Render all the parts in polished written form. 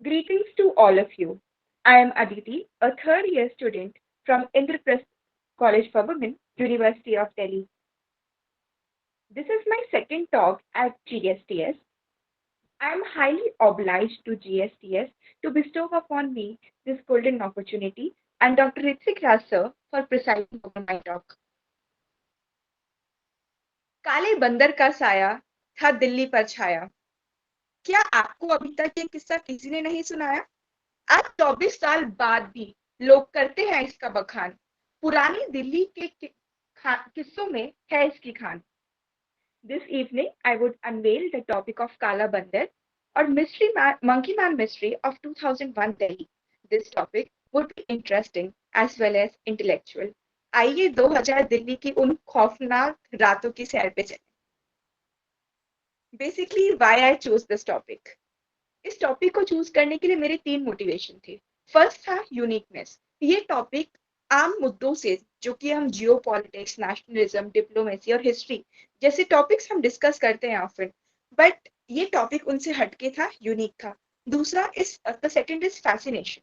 Greetings to all of you. I am Aditi, a third year student from Indraprasth College for Women, University of Delhi. This is my second talk at GSTS. I am highly obliged to GSTS to bestow upon me this golden opportunity and Dr. Ritvik Raj sir for presiding over my talk. काले बंदर का साया था दिल्ली पर छाया। क्या आपको अभी तक ये किस्सा किसी ने नहीं सुनाया? आज 24 साल बाद भी लोग करते हैं इसका बखान। पुरानी दिल्ली के किस्सों में है इसकी Khan. This evening, I would unveil the topic of Kala Bandar or Monkey Man Mystery of 2001 Delhi. This topic would be interesting as well as intellectual. आइए 2000 दिल्ली की उन खौफनाक रातों की सैर पे चलें। Basically, why I chose this topic? इस टॉपिक को चूज करने के लिए मेरे 3 मोटिवेशन थे। फर्स्ट था यूनिकनेस। ये टॉपिक आम मुद्दों से, जो कि हम जियो पॉलिटिक्स, नेशनलिज्म, डिप्लोमेसी और हिस्ट्री जैसे टॉपिक्स हम डिस्कस करते हैं ऑफन, बट ये टॉपिक उनसे हटके था, यूनिक था। दूसरा is the second is fascination.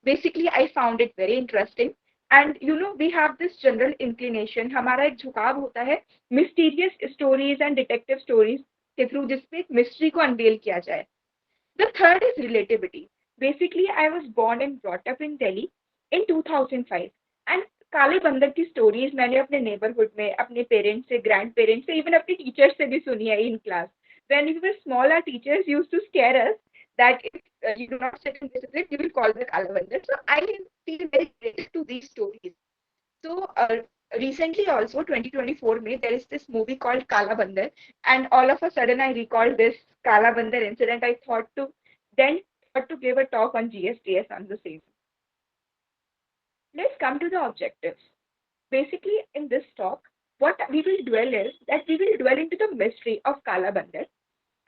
Basically I found it very interesting and we have this general inclination, हमारा एक झुकाव होता है mysterious stories and detective stories के थ्रू, जिसपे एक मिस्ट्री को अनवेल किया जाए। The third is relativity. Basically, I was born and brought up in Delhi in 2005 and काले बंदर की स्टोरीज मैंने अपने नेबरहुड में अपने पेरेंट्स से, ग्रैंड पेरेंट्स से, इवन अपने टीचर्स से भी सुनी है in class. When we were small, our teachers used to scare us that if you do not sit in discipline, you will call the kala bandar. So I feel very grateful to these stories. So recently also 2024 में there is this movie called Kala Bandar and all of a sudden I recalled this Kala Bandar incident. I thought to give a talk on GSTS on the same. Let's come to the objectives. Basically in this talk, what we will dwell is that we will dwell into the mystery of Kala Bandar.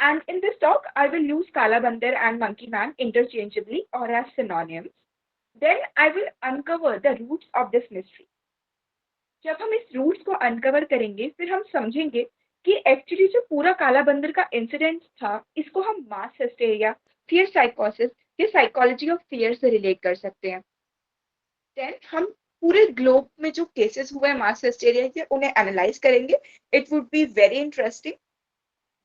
And in this talk, I will use Kala Bandar and Monkey Man interchangeably or as synonyms. Then I will uncover the roots of this mystery. जब हम इस roots को uncover करेंगे, फिर हम समझेंगे कि actually जो पूरा काला बंदर का इंसिडेंट था, इसको हम मास हिस्टेरिया, फियर साइकोसिस या साइकोलॉजी ऑफ फियर से रिलेट कर सकते हैं। देन हम पूरे ग्लोब में जो केसेस हुए हैं मास हिस्टेरिया के, उन्हें एनालाइज करेंगे। It would be very interesting.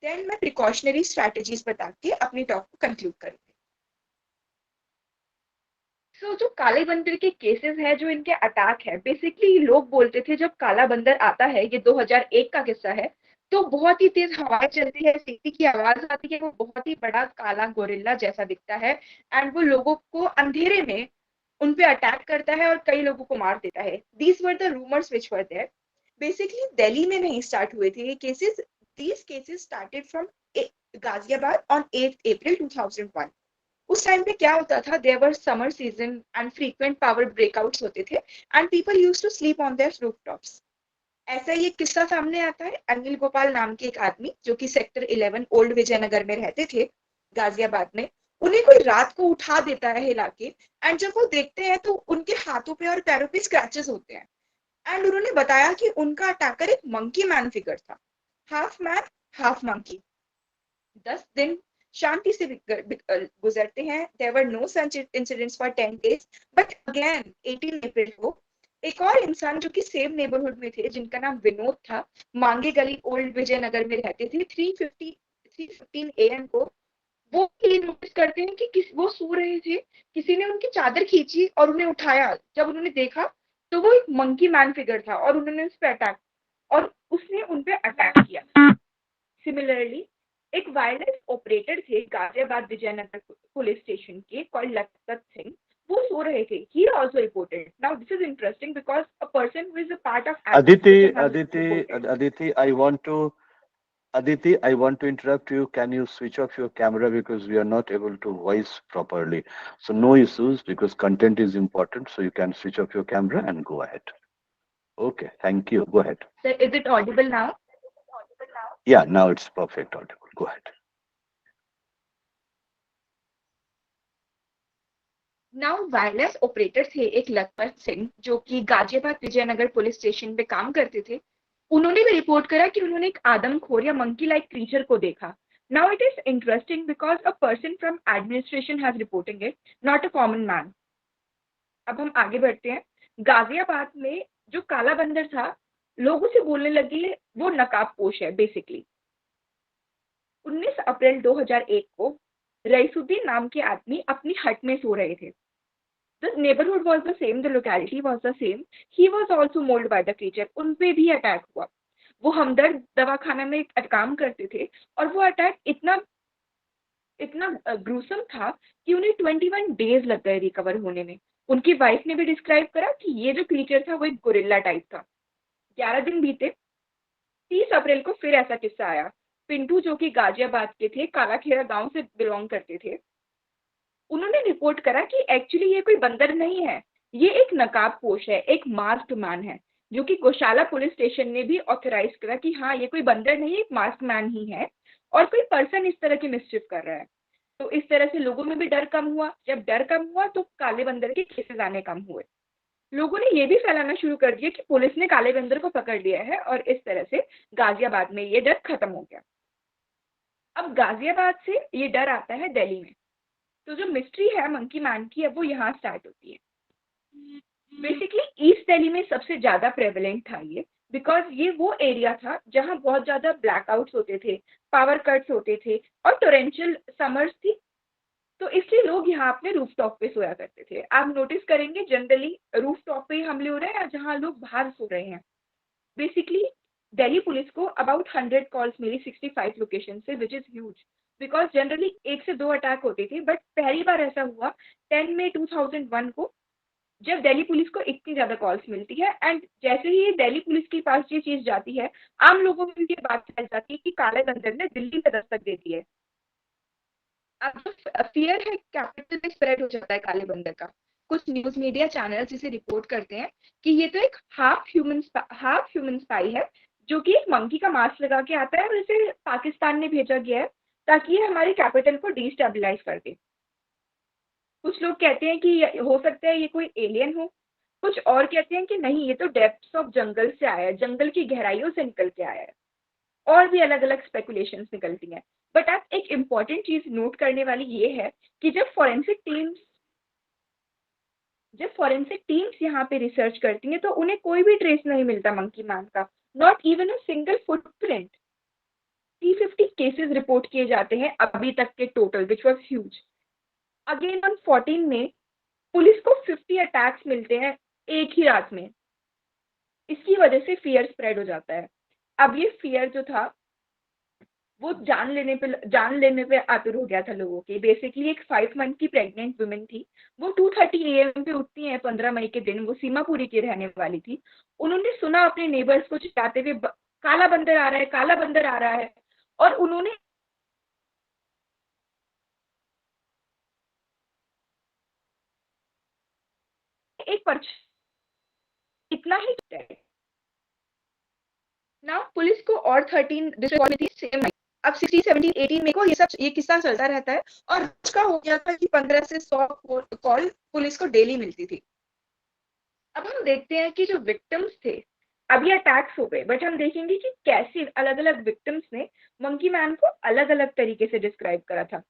Then मैं प्रिकॉशनरी स्ट्रैटेजीज बता के अपनी टॉक को कंक्लूड करूंगी। तो जो काले बंदर के केसेस है, जो इनके अटैक है, बेसिकली लोग बोलते थे जब काला बंदर आता है, ये 2001 का किस्सा है, तो बहुत ही तेज हवाएं चलती है, सीटी की आवाज आती है, वो बहुत ही बड़ा काला गोरिल्ला जैसा दिखता है एंड वो लोगों को अंधेरे में उन पे अटैक करता है और कई लोगों को मार देता है। These were the rumours which were there. Basically Delhi में नहीं स्टार्ट हुए थे ये cases. These cases started from Ghaziabad on 8 April 2001। उस टाइम पे क्या होता था, there were summer season and frequent power breakouts होते थे and people used to sleep on their rooftops. ऐसा ही एक किस्सा सामने आता है। अनिल गोपाल नाम के एक आदमी, जो कि सेक्टर 11 ओल्ड विजयनगर में रहते थे गाजियाबाद में, उन्हें कोई रात को उठा देता है हिला के एंड जब वो देखते हैं तो उनके हाथों पे और पैरों पे स्क्रैचेस होते हैं एंड उन्होंने बताया कि उनका अटैकर एक मंकी मैन फिगर था, हाफ मैन हाफ मंकी। 10 दिन शांति से गुजरते हैं। There were no such incidents for 10 days, but again 18 April को एक और इंसान जो कि सेम नेबरहुड में थे, जिनका नाम विनोद था, मांगे गली ओल्ड विजयनगर में रहते थे, 3:15 AM को वो ये नोटिस करते हैं कि वो सो रहे थे, किसी ने उनकी चादर खींची और उन्हें उठाया। जब उन्होंने देखा तो वो एक मंकी मैन फिगर था और उन्होंने उस पर अटैक और उसने उन पे अटैक किया। सिमिलरली एक वायरलेस ऑपरेटर थे गाजियाबाद विजयनगर पुलिस स्टेशन के, कॉल्ड लखपत सिंह। वो सो रहे थे। He also reported. Now this is interesting because a person who is a part of Aditi, activism has Aditi, reported. Aditi, I want to interrupt you. Can you switch off your camera because we are not able to voice properly? So no issues because content is important. So you can switch off your camera and go ahead. Okay, thank you. Go ahead. So is it audible now? Yeah, now it's perfect audible. Go ahead. Now wireless operator थे एक लखपत सिंह, जो कि Ghaziabad Vijayanagar police station पे काम करते थे। उन्होंने भी रिपोर्ट करा कि उन्होंने एक आदमखोर या मंकी लाइक क्रीचर को देखा। Now it is interesting because a person from administration has reporting it, not a common man. अब हम आगे बढ़ते हैं। गाजियाबाद में जो काला बंदर था, लोग उसे बोलने लगे वो नकाबपोश है बेसिकली। 19 अप्रैल 2001 को रईसुद्दीन नाम के आदमी अपनी हट में सो रहे थे। The neighborhood was the same, the locality was the same. He was also mauled by the creature. उन पे भी अटैक हुआ। वो हमदर्द दवाखाना में काम करते थे और वो अटैक इतना इतना ग्रूसम था कि उन्हें 21 डेज लग गए रिकवर होने में। उनकी वाइफ ने भी डिस्क्राइब करा कि ये जो क्रीचर था वो एक गोरिल्ला टाइप था। 11 दिन बीते। 30 अप्रैल को फिर ऐसा किस्सा आया। पिंटू जो कि गाजियाबाद के थे, कालाखेड़ा गांव से बिलोंग करते थे, उन्होंने रिपोर्ट करा कि एक्चुअली ये कोई बंदर नहीं है, ये एक नकाबपोश है, एक मास्क्ड मैन है, जो कि गौशाला पुलिस स्टेशन ने भी ऑथराइज करा कि हाँ ये कोई बंदर नहीं, एक मास्क मैन ही है और कोई पर्सन इस तरह की मिसचिफ कर रहा है। तो इस तरह से लोगों में भी डर कम हुआ। जब डर कम हुआ तो काले बंदर के केसेस आने कम हुए। लोगों ने ये भी फैलाना शुरू कर दिया कि पुलिस ने काले बंदर को पकड़ लिया है और इस तरह से गाजियाबाद में ये डर खत्म हो गया। अब गाजियाबाद से ये डर आता है दिल्ली में। तो जो मिस्ट्री है मंकी मैन की, अब वो यहाँ स्टार्ट होती है। बेसिकली ईस्ट दिल्ली में सबसे ज्यादा प्रेवलेंट था ये, बिकॉज ये वो एरिया था जहाँ बहुत ज्यादा ब्लैकआउट्स होते थे, पावर कट्स होते थे और टोरेंशियल समर्स थी। तो इसलिए लोग यहाँ अपने रूफटॉप पे सोया करते थे। आप नोटिस करेंगे जनरली रूफटॉप पे ही हमले हो रहे हैं या जहाँ लोग बाहर सो रहे हैं। बेसिकली दिल्ली पुलिस को अबाउट 100 कॉल्स मिली 65 लोकेशन से, which is huge because generally 1 से 2 अटैक होते थे। बट पहली बार ऐसा हुआ 10 मई 2001 को, जब दिल्ली पुलिस को इतनी ज्यादा कॉल्स मिलती है। एंड जैसे ही ये दिल्ली पुलिस के पास ये चीज जाती है, आम लोगों में भी ये बात फैल जाती है कि काले बंदर ने दिल्ली में दस्तक दे दी है। अब जो फियर है कैपिटल में स्प्रेड हो जाता है काले बंदर का। कुछ न्यूज मीडिया चैनल्स इसे रिपोर्ट करते हैं कि ये तो एक हाफ ह्यूमन स्पाई है, जो कि एक मंकी का मास्क लगा के आता है और इसे पाकिस्तान ने भेजा गया है ताकि ये हमारी कैपिटल को डिस्टेबलाइज कर दे। कुछ लोग कहते हैं कि हो सकता है ये कोई एलियन हो, कुछ और कहते हैं कि नहीं ये तो डेप्थ्स ऑफ जंगल से आया है, जंगल की गहराइयों से निकल के आया है। और भी अलग अलग स्पेकुलेशंस निकलती हैं। बट अब एक इम्पॉर्टेंट चीज नोट करने वाली ये है कि जब फॉरेंसिक टीम्स यहाँ पे रिसर्च करती हैं तो उन्हें कोई भी ट्रेस नहीं मिलता मंकी मैन का, not even a single footprint. 350 cases report किए जाते हैं अभी तक के total, which was huge. Again on 14 में पुलिस को 50 अटैक्स मिलते हैं एक ही रात में। इसकी वजह से फियर स्प्रेड हो जाता है। अब ये फियर जो था वो जान लेने पे आतुर हो गया था लोगों के। बेसिकली एक 5 मंथ की प्रेग्नेंट वुमेन थी। वो 2:30 AM पे उठती हैं 15 मई के दिन। वो सीमापुरी की रहने वाली थी। उन्होंने सुना अपने नेबर्स को चिल्लाते हुए काला बंदर आ रहा है, काला बंदर आ रहा है। और उन्होंने एक पर्च इतना ही ना पुलिस को और 13 थी सेम। अब 16, 17, 18 में को ये किस्सा चलता रहता है और का हो गया था कि 15 से 100 कॉल पुलिस को डेली मिलती थी। अब हम देखते हैं कि जो विक्टिम्स थे, अब ये अटैक्स हो गए, बट हम देखेंगे कि कैसे अलग अलग विक्टिम्स ने मंकी मैन को अलग अलग तरीके से डिस्क्राइब करा था।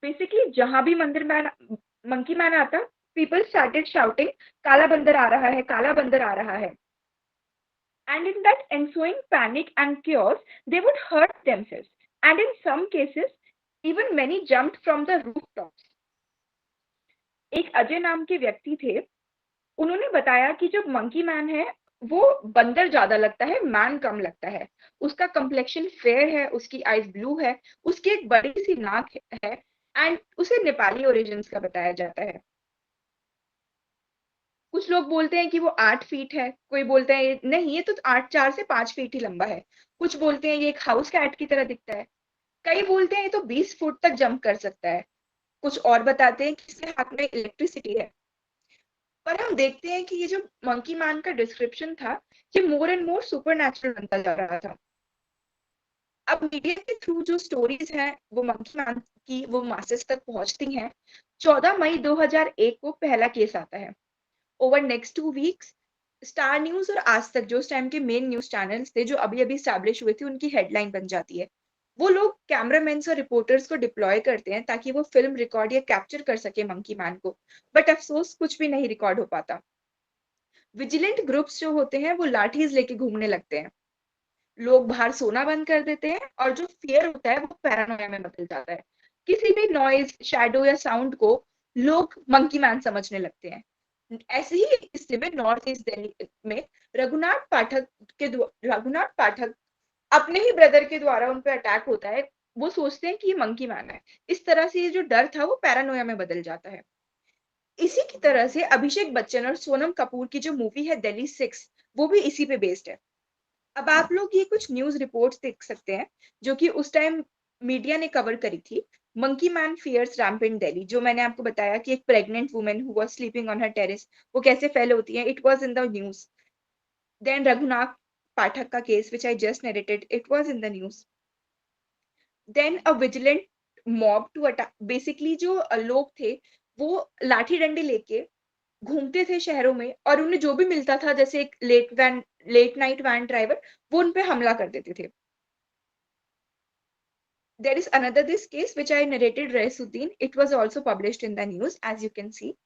बेसिकली जहां भी मंकी मैन आता, पीपल स्टार्टेड शाउटिंग काला बंदर आ रहा है, काला बंदर आ रहा है। And in that ensuing panic and chaos, they would hurt themselves. And in some cases, even many jumped from the rooftops. एक अजय नाम के व्यक्ति थे। उन्होंने बताया कि जो मंकी मैन है वो बंदर ज्यादा लगता है, मैन कम लगता है। उसका कंप्लेक्शन फेयर है, उसकी आईज ब्लू है, उसकी एक बड़ी सी नाक है एंड उसे नेपाली ओरिजिन्स का बताया जाता है। कुछ लोग बोलते हैं कि वो 8 फीट है, कोई बोलता है नहीं ये तो 4 से 5 फीट ही लंबा है। कुछ बोलते हैं ये एक हाउस कैट की तरह दिखता है। कई बोलते हैं ये तो 20 फुट तक जंप कर सकता है। कुछ और बताते हैं कि इसके हाथ में इलेक्ट्रिसिटी है। पर हम देखते हैं कि ये जो मंकी मैन का डिस्क्रिप्शन था, ये मोर एंड मोर सुपरनैचुरल बनता जा रहा था। अब मीडिया के थ्रू जो स्टोरीज हैं वो मंकी मैन की वो मासेस तक पहुंचती हैं। 14 मई 2001 को पहला केस आता है। Over next 2 weeks, star news और आज तक जो उस टाइम के मेन न्यूज चैनल्स थे जो अभी अभी स्टैब्लिश हुए थे, उनकी हेडलाइन बन जाती है। वो लोग कैमरामैन्स और रिपोर्टर्स को डिप्लॉय करते हैं ताकि वो फिल्म रिकॉर्ड या कैप्चर कर सके मंकी मैन को, बट अफसोस कुछ भी नहीं रिकॉर्ड हो पाता। विजिलेंट ग्रुप्स जो होते हैं वो लाठीज लेके घूमने लगते हैं, लोग बाहर सोना बंद कर देते हैं और जो फियर होता है वो पैरानोया में बदल जाता है। किसी भी नॉइज, शैडो या साउंड को लोग मंकी मैन समझने लगते हैं। ऐसे ही किस्से में नॉर्थ ईस्ट दिल्ली में रघुनाथ पाठक अपने ही ब्रदर के द्वारा उन पे अटैक होता है। वो सोचते हैं कि ये मंकी मैन है। इस तरह से ये जो डर था वो पैरानोया में बदल जाता है। इसी की तरह से अभिषेक बच्चन और सोनम कपूर की जो मूवी है दिल्ली 6, वो भी इसी पे बेस्ड है। अब आप लोग ये कुछ न्यूज रिपोर्ट्स देख सकते हैं जो कि उस टाइम मीडिया ने कवर करी थी। Monkey man fears rampant Delhi, जो मैंने आपको बताया कि एक pregnant women who was sleeping on her terrace, वो कैसे फैल होती है, it was in the news. Then Raghunath Pathak का case which I just narrated, it was in the news. Then a vigilante mob to attack, basically जो लोग थे वो लाठी डंडे लेके घूमते थे शहरों में और उन्हें जो भी मिलता था, जैसे एक लेट नाइट वैन ड्राइवर, वो उन पे हमला कर देते थे। There is another this case which I narrated, Raisuddin. It was also published in the news, as you can see.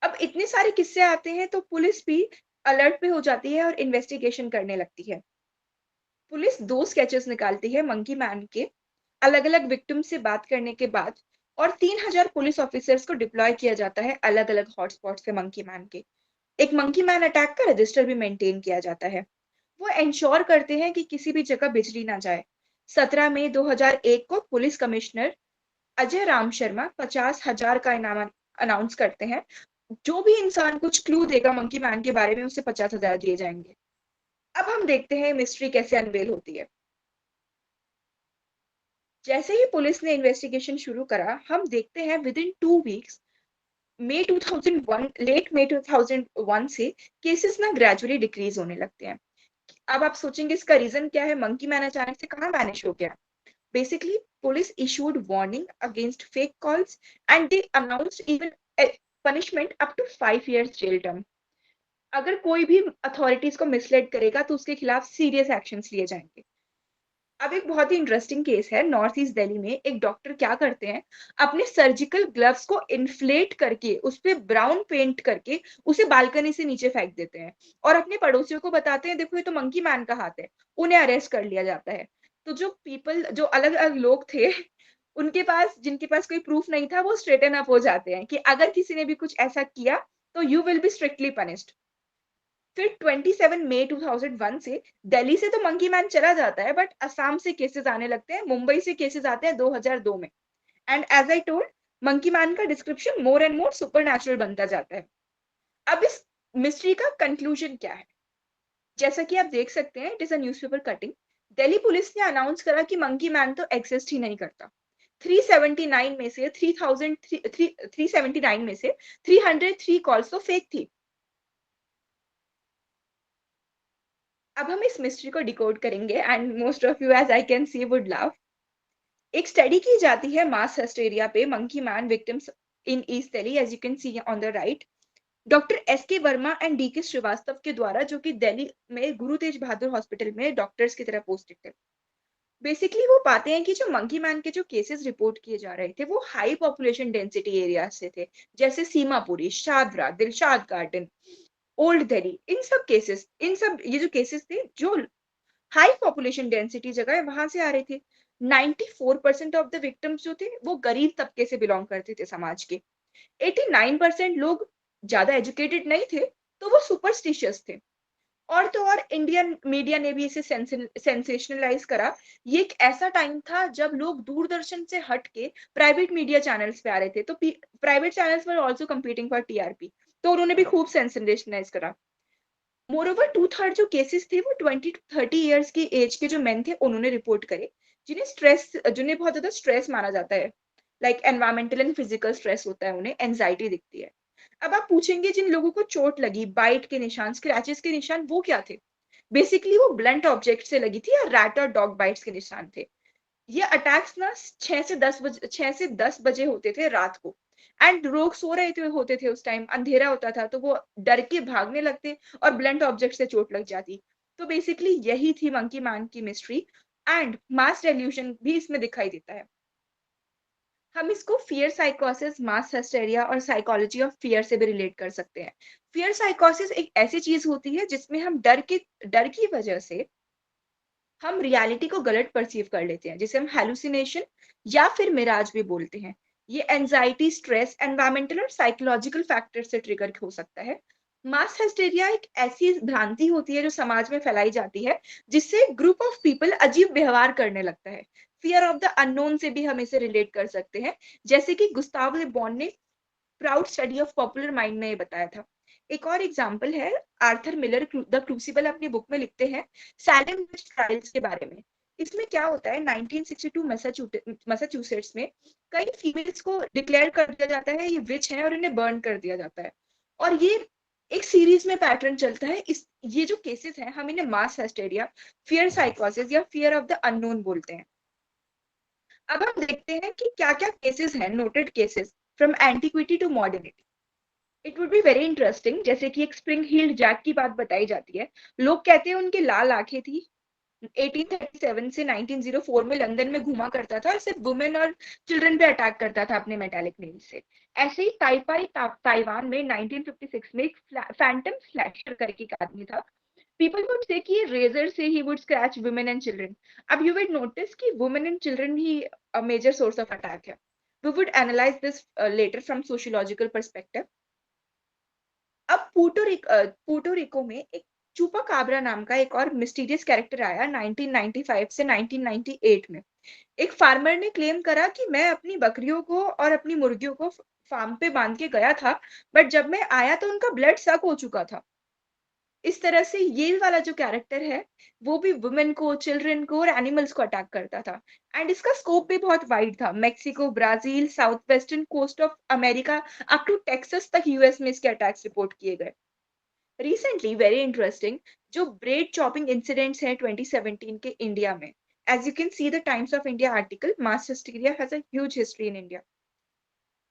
अब इतने सारे किस्से आते हैं तो पुलिस भी अलर्ट पे हो जाती है और इन्वेस्टिगेशन करने लगती है। पुलिस 2 स्केचेस निकालती है मंकी मैन के, अलग-अलग विक्टिम से बात करने के बाद, और 3000 पुलिस ऑफिसर्स को डिप्लॉय किया जाता है अलग-अलग हॉटस्पॉट से मंकी मैन के। एक मंकी मैन अटैक का रजिस्टर भी मेंटेन किया जाता है। वो एंश्योर करते हैं कि किसी भी जगह बिजली ना जाए। 17 मई 2001 को पुलिस कमिश्नर अजय राम शर्मा 50,000 का इनाम अनाउंस करते हैं। जो भी इंसान कुछ क्लू देगा मंकी मैन के बारे में, उसे 50,000 दिए जाएंगे। अब हम देखते हैं मिस्ट्री कैसे अनवेल होती है। जैसे ही पुलिस ने इन्वेस्टिगेशन शुरू करा, हम देखते हैं with in 2 weeks, May 2001 late May 2001 से केसेस ना ग्रेजुअली डिक्रीज होने लगते हैं। अब आप सोचेंगे इसका रीजन क्या है, मंकी मैन अचानक से कहाँ वैनिश हो गया। Basically, police issued warning against fake calls and they announced even a punishment up to 5 years jail term. अगर कोई भी अथॉरिटीज को मिसलेड करेगा तो उसके खिलाफ सीरियस एक्शंस लिए जाएंगे। अब एक बहुत ही इंटरेस्टिंग केस है, नॉर्थ ईस्ट दिल्ली में एक डॉक्टर क्या करते हैं, अपने सर्जिकल ग्लव्स को इन्फ्लेट करके उस पे ब्राउन पेंट करके उसे बालकनी से नीचे फेंक देते हैं और अपने पड़ोसियों को बताते हैं देखो ये तो मंकी मैन का हाथ है। उन्हें अरेस्ट कर लिया जाता है। तो जो अलग अलग लोग थे, उनके पास जिनके पास कोई प्रूफ नहीं था, वो स्ट्रेटन अप हो जाते हैं कि अगर किसी ने भी कुछ ऐसा किया तो you will be strictly punished. फिर 27 मई 2001 से दिल्ली से तो मंकी मैन चला जाता है, बट असम से केसेस आने लगते हैं, मुंबई से केसेस आते हैं 2002 में। And as I told, monkey man का description more and more supernatural बनता जाता है। अब इस मिस्ट्री का कंक्लूजन क्या है, जैसा कि आप देख सकते हैं, it is a newspaper cutting. Delhi police ने अनाउंस करा कि मंकी मैन तो एग्जिस्ट ही नहीं करता। 379 में से 379 में से 303 कॉल्स तो फेक थी। अब हम इस मिस्ट्री को डिकोड करेंगे and most of you, as I can see, would love. एक स्टडी की जाती है मास हिस्टेरिया पे monkey man victims in East Delhi, as you can see on the right. Doctor S K Verma and D के श्रीवास्तव के द्वारा, जो कि दिल्ली में गुरु तेज बहादुर हॉस्पिटल में डॉक्टर्स की तरह पोस्टेड थे। बेसिकली वो पाते हैं कि जो मंकी मैन के जो केसेस रिपोर्ट किए जा रहे थे वो हाई पॉपुलेशन डेंसिटी एरिया से थे, जैसे सीमापुरी, शादरा, दिलशाद गार्डन, ओल्ड दिल्ली। इन सब ये जो केसेस थे जो हाई पॉपुलेशन डेंसिटी जगह है वहां से आ रहे थे। 94% ऑफ द विक्टिम्स जो थे वो गरीब तबके से बिलोंग करते थे समाज के। 89% लोग ज्यादा एजुकेटेड नहीं थे, तो वो सुपरस्टिशियस थे। और तो और इंडियन मीडिया ने भी इसे सेंसेशनलाइज करा। ये एक ऐसा टाइम था जब लोग दूरदर्शन से हट के प्राइवेट मीडिया चैनल्स पे आ रहे थे, तो private channels were also competing for TRP, तो उन्होंने भी खूब सेंसेशनलाइज करा। मोरओवर 2/3 जो केसेस थे वो 20 to 30 इयर्स की एज के जो मेन थे उन्होंने रिपोर्ट करे, जिन्हें बहुत ज्यादा स्ट्रेस माना जाता है, like environmental and physical stress होता है, उन्हें एंजाइटी दिखती है। अब आप पूछेंगे जिन लोगों को चोट लगी, बाइट के निशान, स्क्रैचेस के निशान, वो क्या थे। बेसिकली वो ब्लंट ऑब्जेक्ट से लगी थी, या रैट और डॉग बाइट्स के निशान थे। ये अटैक्स ना 6 से 10 बजे होते थे रात को। एंड लोग सो रहे थे होते थे उस टाइम, अंधेरा होता था, तो वो डर के भागने लगते और ब्लंट ऑब्जेक्ट से चोट लग जाती। तो बेसिकली यही थी मंकी मैन की मिस्ट्री, एंड मास डेल्यूजन भी इसमें दिखाई देता है। हम इसको फियर साइकोसिस, मास हिस्टेरिया और साइकोलॉजी ऑफ फियर से भी रिलेट कर सकते हैं। फियर साइकोसिस एक ऐसी चीज होती है जिसमें हम डर की वजह से हम रियलिटी को गलत परसीव कर लेते हैं, जिसे हम हेलुसिनेशन या फिर मिराज भी बोलते हैं। ये एंजाइटी, स्ट्रेस, एनवायरमेंटल और साइकोलॉजिकल फैक्टर से ट्रिगर हो सकता है। मास हिस्टेरिया एक ऐसी भ्रांति होती है जो समाज में फैलाई जाती है, जिससे ग्रुप ऑफ पीपल अजीब व्यवहार करने लगता है। फियर ऑफ द अननोन से भी हम इसे रिलेट कर सकते हैं, जैसे कि गुस्ताव ले बॉन ने proud study of popular mind में ये बताया था। एक और एग्जाम्पल है, आर्थर मिलर द क्रूसिबल अपनी बुक में लिखते हैं सैलम विच ट्रायल्स के बारे में। इसमें क्या होता है, 1962 मैसाचुसेट्स में कई फीमेल्स को डिक्लेयर कर दिया जाता है ये विच है और इन्हें बर्न कर दिया जाता है। और ये एक सीरीज में पैटर्न चलता है। इस ये जो केसेस हैं हम इन्हें मास हिस्टेरिया, फियर साइकोसिस या फियर ऑफ द अननोन बोलते हैं। अब हम देखते हैं कि क्या क्या केसेस हैं, noted cases from antiquity to modernity. It would be very interesting, जैसे कि एक स्प्रिंग हील्ड जैक की बात बताई जाती है। लोग कहते हैं उनकी लाल आंखें थी। 1837 से 1904 में लंदन में घुमा करता था और सिर्फ वुमेन और चिल्ड्रन पे अटैक करता था अपने मेटालिक नेल से। ऐसे ही ताइवान में 1956 में एक फैंटम स्लैशर करके एक आदमी था। पीपल वुड से कि ये रेजर से he would scratch women and children. अब यू वुड नोटिस कि women and children he a major source of attack है। We would analyze this later from sociological perspective. अब पुर्टो रिको में एक चूपा काब्रा नाम का एक और मिस्टीरियस कैरेक्टर आया 1995 से 1998 में। एक फार्मर ने क्लेम करा कि मैं अपनी बकरियों को और अपनी मुर्गियों को फार्म पे बांध के गया था, बट जब मैं आया तो उनका ब्लड सक हो चुका था। इस तरह से ये वाला जो कैरेक्टर है वो भी वुमेन को, चिल्ड्रन को और एनिमल्स को अटैक करता था। एंड इसका स्कोप भी बहुत वाइड था, Mexico, Brazil, south western coast of America up to Texas तक यूएस में इसके अटैक्स रिपोर्ट किए गए। रिसेंटली वेरी इंटरेस्टिंग, जो ब्रेड चॉपिंग इंसिडेंट्स हैं 2017 के इंडिया में, as you can see the Times of India article, mass hysteria has a huge history in India.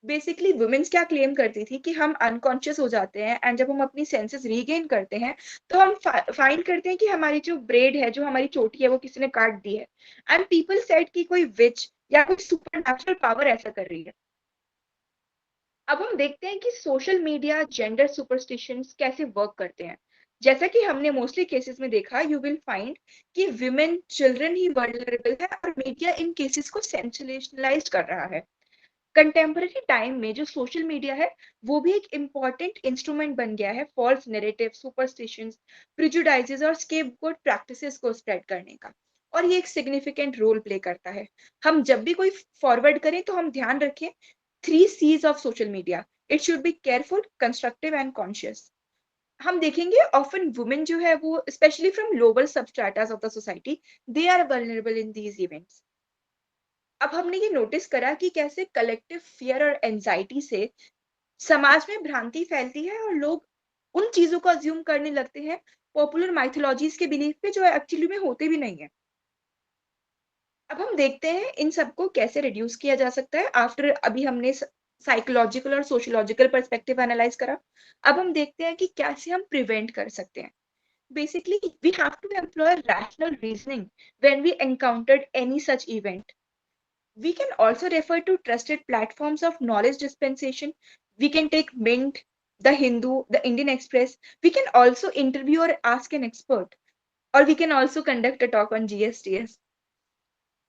Basically women's क्या क्लेम करती थी कि हम अनकॉन्शियस हो जाते हैं एंड जब हम अपनी सेंसेस रीगेन करते हैं तो हम फाइंड करते हैं कि हमारी जो ब्रेड है, जो हमारी चोटी है, वो किसी ने काट दी है। एंड पीपल सेड कि कोई विच या कोई सुपर नेचुरल पावर ऐसा कर रही है। अब हम देखते हैं कि सोशल मीडिया जेंडर सुपरस्टिशंस कैसे वर्क करते हैं। जैसा कि हमने मोस्टली केसेस में देखा, यू विल फाइंड कि विमेन, चिल्ड्रन ही वर्नरेबल है और मीडिया इन केसेस को सेंसेशनलाइज कर रहा है। कंटेम्पररी टाइम में जो सोशल मीडिया है वो भी एक इम्पॉर्टेंट इंस्ट्रूमेंट बन गया है फॉल्स नैरेटिव, सुपरस्टिशंस, प्रिजुडाइजेस और स्केपगोट प्रैक्टिसेस को स्प्रेड करने का। और ये एक सिग्निफिकेंट रोल प्ले करता है। हम जब भी कोई फॉरवर्ड करें तो हम ध्यान रखें 3 C's of social media. It should be careful, constructive and conscious. हम देखेंगे ऑफन वुमेन जो है वो specially from lower substrata of the society, they are vulnerable in these events. अब हमने ये नोटिस करा कि कैसे कलेक्टिव फियर और एंजाइटी से समाज में भ्रांति फैलती है और लोग उन चीजों को अज्यूम करने लगते हैं पॉपुलर माइथोलॉजीज के बिलीफ पे, जो एक्चुअली में होते भी नहीं है। अब हम देखते हैं इन सबको कैसे रिड्यूस किया जा सकता है। आफ्टर अभी हमने साइकोलॉजिकल और सोशियोलॉजिकल पर्सपेक्टिव एनालाइज करा, अब हम देखते हैं कि कैसे हम प्रिवेंट कर सकते हैं। Basically we have to employ rational reasoning when we encountered any such event. We can also refer to trusted platforms of knowledge dispensation. We can take Mint, The Hindu, The Indian Express. We can also interview or ask an expert, or we can also conduct a talk on GSTS.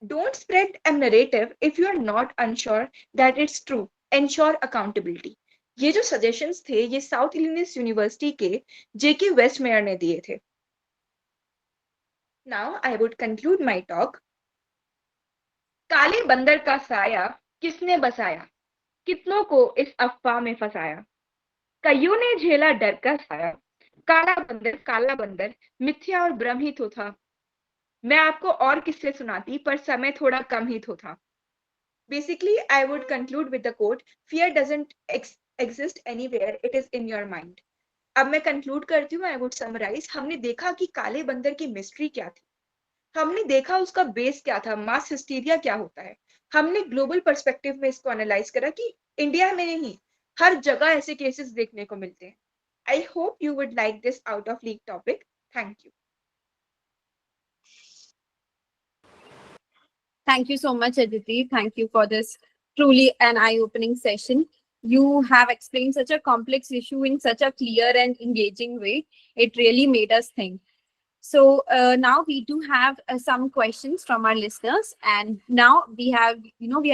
Don't spread a narrative if you are not unsure that it's true. Ensure accountability. ये जो suggestions थे ये south Illinois university के जेके वेस्टमेयर ने दिए थे। Now I would conclude my talk. काले बंदर का साया किसने बसाया, कितनों को इस अफवाह में फंसाया। कईयों ने झेला डर का साया, काला बंदर मिथ्या और भ्रम ही तो था। मैं आपको और किस्से सुनाती पर समय थोड़ा कम ही तो था। Basically I would conclude with the quote, fear doesn't exist anywhere, it is in your mind. अब मैं कंक्लूड करती हूँ, आई वुड समराइज। हमने देखा कि काले बंदर की मिस्ट्री क्या थी, हमने देखा उसका बेस क्या था, मास हिस्टीरिया क्या होता है, हमने ग्लोबल पर्सपेक्टिव में इसको एनालाइज करा कि इंडिया में नहीं, हर जगह ऐसे केसेस देखने को मिलते हैं। I hope you would like this out of league topic. Thank you. Thank you so much, Aditi. Thank you for this truly an eye-opening session. You have explained such a complex issue in such a clear and engaging way. It really made us think. So now we do have some questions from our listeners, and now we have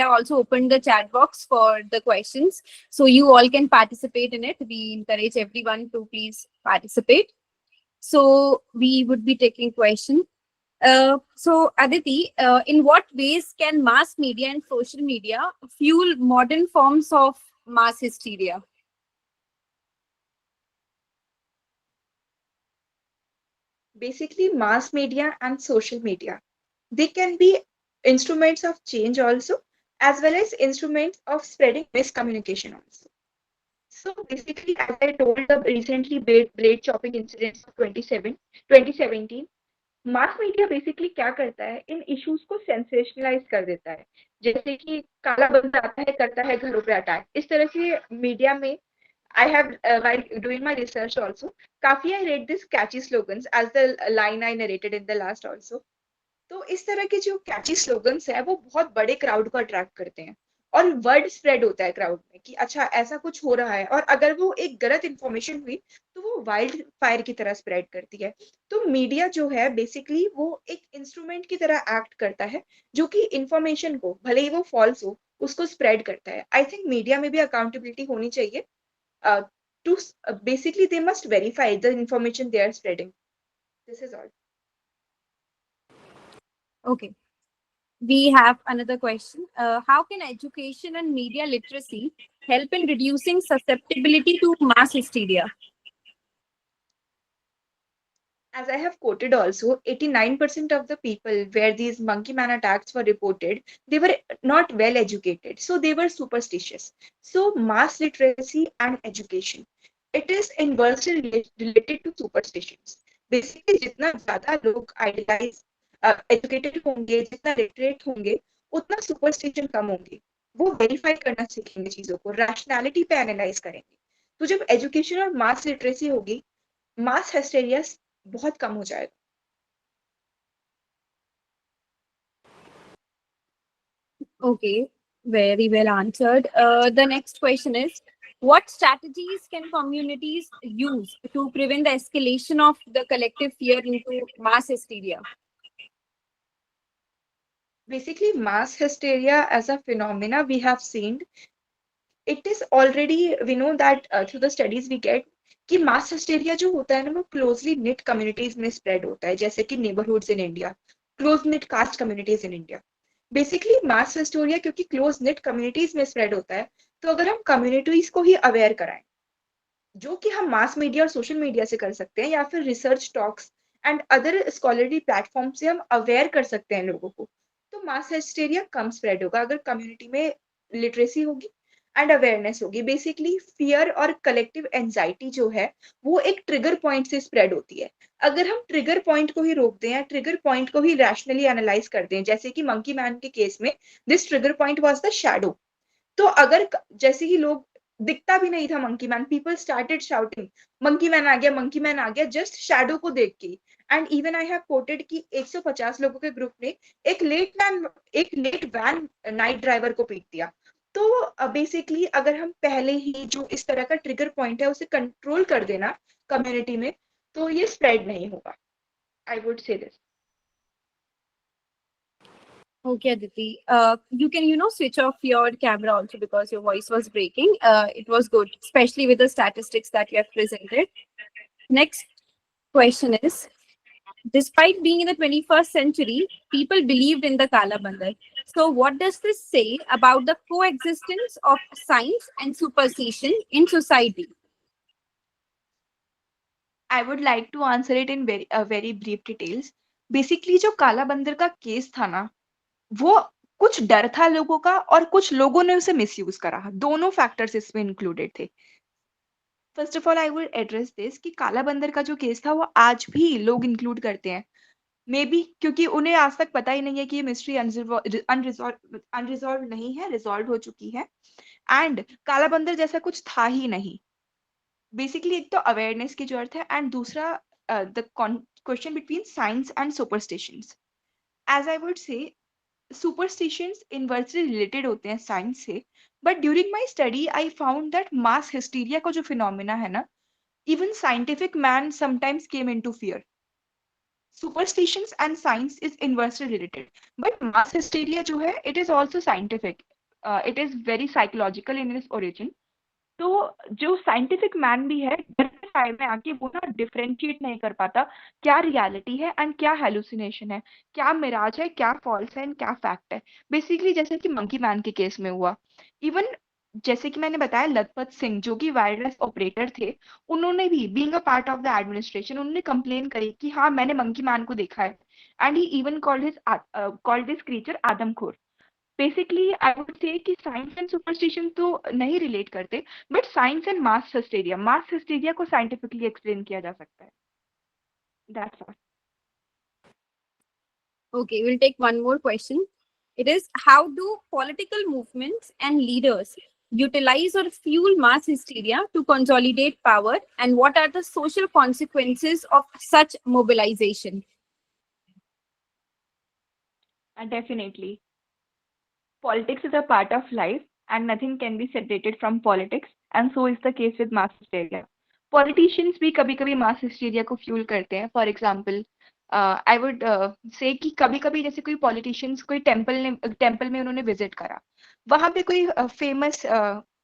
also opened the chat box for the questions, so you all can participate in it. We encourage everyone to please participate. So we would be taking questions. So, Aditi, in what ways can mass media and social media fuel modern forms of mass hysteria? Basically, mass media and social media, they can be instruments of change also, as well as instruments of spreading miscommunication also. So basically, as I told the recently blade chopping incidents of 2017, mass media basically क्या करता है, इन issues को sensationalise कर देता है। जैसे कि काला बंदा आता है, करता है घरों पे अटैक, इस तरह से मीडिया में I have while doing my research also, काफी I read this catchy slogans as the line I narrated in the last also। तो इस तरह के जो कैची स्लोगन्स है वो बहुत बड़े क्राउड को अट्रैक्ट करते हैं, और वर्ड स्प्रेड होता है क्राउड में कि अच्छा ऐसा कुछ हो रहा है, और अगर वो एक गलत इंफॉर्मेशन हुई तो वो वाइल्ड फायर की तरह स्प्रेड करती है। तो मीडिया जो है बेसिकली वो एक इंस्ट्रूमेंट की तरह एक्ट करता है, जो कि इंफॉर्मेशन को भले ही वो फॉल्स हो उसको स्प्रेड करता है। आई थिंक मीडिया में भी अकाउंटेबिलिटी होनी चाहिए, to basically they must verify the information they are spreading. This is all. Okay, we have another question. How can education and media literacy help in reducing susceptibility to mass hysteria? As I have quoted also, 89% of the people where these monkey man attacks were reported, they were not well educated. So they were superstitious. So mass literacy and education, it is inversely related to superstitions. Basically, जितना ज़्यादा लोग idealize, educated होंगे, जितना literate होंगे, उतना superstition कम होंगे। वो verify करना सीखेंगे चीज़ों को, rationality पे analyze करेंगे। तो जब education और mass literacy होगी, मास हिस्टेरिया बहुत कम हो जाएगा। Okay, very well answered. The next question is, what strategies can communities use to prevent the escalation of the collective fear into mass hysteria? Basically, mass hysteria as a phenomena we have seen, it is already, we know that through the studies we get कि मास hysteria जो होता है ना वो closely knit communities में spread होता है, जैसे कि neighbourhoods in India, close knit caste communities in India. Basically mass hysteria क्योंकि क्लोज निट कम्युनिटीज में स्प्रेड होता है, तो अगर हम कम्युनिटीज को ही अवेयर कराएं, जो कि हम मास मीडिया और सोशल मीडिया से कर सकते हैं, या फिर research talks and other scholarly platform से हम अवेयर कर सकते हैं लोगों को, तो मास हिस्टेरिया कम स्प्रेड होगा अगर कम्युनिटी में लिटरेसी होगी एंड अवेयरनेस होगी। बेसिकली फियर और कलेक्टिव एंजाइटी जो है वो एक ट्रिगर पॉइंट से स्प्रेड होती है। अगर हम ट्रिगर पॉइंट को ही रोक दें या ट्रिगर पॉइंट को ही रैशनली एनालाइज कर दें, जैसे कि मंकी मैन के केस में this trigger point was the shadow. तो अगर जैसे ही लोग, दिखता भी नहीं था monkey man, people started shouting monkey man आ गया, मंकी मैन आ गया, जस्ट शैडो को देख के। And even I have coated कि 150 लोगों के ग्रुप ने एक लेट वैन नाइट ड्राइवर को पीट दिया। तो बेसिकली अगर हम पहले ही जो इस तरह का ट्रिगर पॉइंट है उसे कंट्रोल कर देना कम्युनिटी में, तो ये स्प्रेड नहीं होगा। आई वुड से this. Okay, Aditi. You can, switch off your camera also because your voice was breaking. It was good, especially with the statistics that you have presented. Next question is, despite being in the 21st century, people believed in the Kala Bandar. So what does this say about the coexistence of science and superstition in society? I would like to answer it in very brief details. Basically जो काला बंदर का case था ना, वो कुछ डर था लोगों का और कुछ लोगों ने उसे मिसयूज करा। दोनों फैक्टर्स इसमें इंक्लूडेड थे। First of all I will address this कि काला बंदर का जो केस था वो आज भी लोग इंक्लूड करते हैं। मे बी क्योंकि उन्हें आज तक पता ही नहीं है कि ये मिस्ट्री अनरिजॉल्व नहीं है, रिजॉल्व हो चुकी है। एंड काला बंदर जैसा कुछ था ही नहीं। बेसिकली एक तो अवेयरनेस की जरूरत है, एंड दूसरा the question between science and superstitions. As I would say superstitions inversely related होते हैं साइंस से, but during my study I found that mass hysteria का जो फिनोमिना है ना, even scientific man sometimes came into fear. Superstitions and science is inversely related, but mass hysteria जो है, it is also scientific. It is very psychological in its origin. तो जो scientific man भी है, डर के साए में आके वो ना डिफरेंशिएट नहीं कर पाता क्या रियलिटी है एंड क्या हेलुसिनेशन है, क्या मिराज है, क्या फॉल्स है एंड क्या फैक्ट है। बेसिकली जैसे कि मंकी मैन के केस में हुआ। इवन जैसे कि मैंने बताया, लखपत सिंह जो कि वायरलेस ऑपरेटर थे, उन्होंने भी being a part of the administration, उन्होंने कंप्लेन करी कि हाँ मैंने मंकी मैन को देखा है, and he even called this creature आदमखोर। बेसिकली आई वुड से कि साइंस एंड सुपरस्टिशन तो नहीं रिलेट करते, but science and mass hysteria को साइंटिफिकली एक्सप्लेन किया जा सकता है। That's all. Okay, we'll take one more question. It is, how do political movements and leaders utilize or fuel mass hysteria to consolidate power, and what are the social consequences of such mobilization? Definitely. Politics is a part of life and nothing can be separated from politics, and so is the case with mass hysteria. Politicians भी कभी कभी mass hysteria को fuel करते हैं. For example, I would say कि कभी कभी जैसे कोई politicians कोई temple में उन्होंने visit करा, वहां पे कोई famous